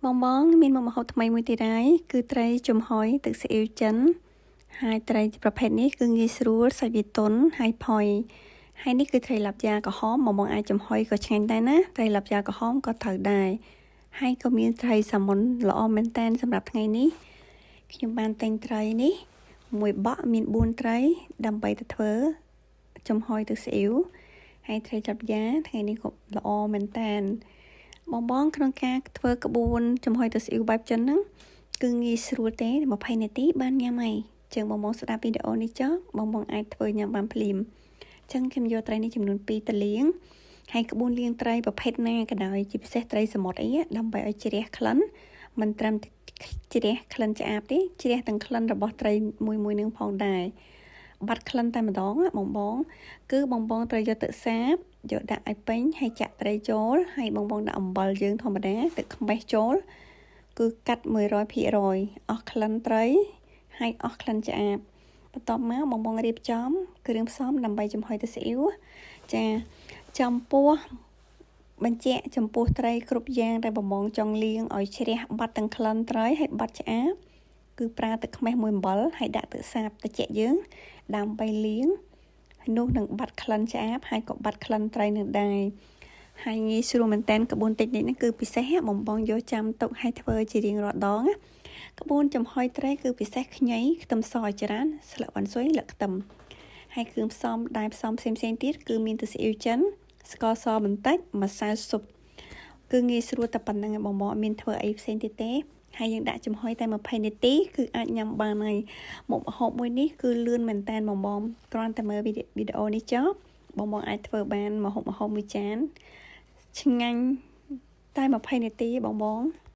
បងមានមុខម្ហូបថ្មីមួយទៀតហើយគឺត្រីចំហុយទឹកស៊ីអ៊ីវចិនហើយត្រីប្រភេទនេះគឺងាយស្រួលសាច់វាទន់ហើយផុយហើយនេះគឺត្រីឡាប់យ៉ាក្រហមបងអាចចំហុយក៏ឆ្ងាញ់ដែរណាត្រីឡាប់យ៉ាក្រហមក៏ត្រូវដែរហើយក៏មានត្រីសាម៉ុនល្អមែនតើសម្រាប់ថ្ងៃនេះខ្ញុំបានទិញត្រីនេះមួយបក់មាន4ត្រីដើម្បីទៅធ្វើចំហុយទឹកស៊ីអ៊ីវហើយត្រីឡាប់យ៉ាថ្ងៃនេះក៏ល្អមែនតើបងក្នុងការធ្វើក្បួនចំហុយទឹកស៊ីអ៊ីវបែបចិនហ្នឹងគឺងាយស្រួលទេ20នាទីបានញ៉ាំហើយចឹងបងស្ដាប់វីដេអូនេះចុះបងអាចធ្វើញ៉ាំបានភ្លាមចឹងខ្ញុំយកត្រីនេះចំនួន2ទៅលាងហើយក្បួនលាងត្រីប្រភេទណាក៏ដោយជាពិសេសត្រីសមុទ្រអីដើម្បីឲ្យជ្រះក្លិនមិនត្រឹមជ្រះក្លិនឆ្អាបទេជ្រះទាំងក្លិនរបស់ត្រីមួយនឹងផងដែរបាត់ក្លិនតែម្ដងបងគឺបងត្រូវយកទឹកសាបយកដាក់ឲ្យពេញហើយចាក់ត្រីចូលហើយបងដាក់អំបិលយើងធម្មតាទឹកខ្មេះចូលគឺកាត់ 100% អស់ក្លិនត្រីហើយអស់ក្លិនឆ្អាបបន្ទាប់មកបងរៀបចំគ្រឿងផ្សំដើម្បីចំហុយទឹកស៊ីអ៊ីវចាចំពោះបញ្ជាក់ចំពោះត្រីគ្រប់យ៉ាងដែលបងចង់លាងឲ្យជ្រះបាត់ទាំងក្លិនត្រីហើយបាត់ឆ្អាបគឺប្រើទឹកខ្មេះមួយអំបិលហើយដាក់ទឹកសាបត្រជាក់យើងដើម្បីលាងនោះនឹងបាត់ក្លិនឆ្អាបហើយក៏បាត់ក្លិនត្រីនឹងដែរហើយងាយស្រួលមែនតើក្បួនតិចនេះគឺពិសេសបងយកចាំទុកឲ្យធ្វើជារៀងរាល់ដងក្បួនចំហុយត្រីគឺពិសេសខ្ញីខ្ទឹមសឲ្យច្រើនស្លឹកវ៉ាន់ស៊ុយលឹកខ្ទឹមហើយគ្រឿងផ្សំដែលផ្សំផ្សេងទៀតគឺមានទឹកស៊ីអ៊ីវចិនស្ករសបន្តិចម្សៅស៊ុបគឺងាយស្រួលតែប៉ុណ្្នឹងបងអត់មានធ្វើអីផ្សេងទៀតទេហើយយើងដាក់ចំហុយតែ20នាទីគឺអាចញ៉ាំបានហើយមុខម្ហូបមួយនេះគឺលឿនមែនតើបងគ្រាន់តែមើលវីដេអូនេះចុះបងអាចធ្វើបានម្ហូបមួយចានឆ្ងាញ់តែ20នាទីបង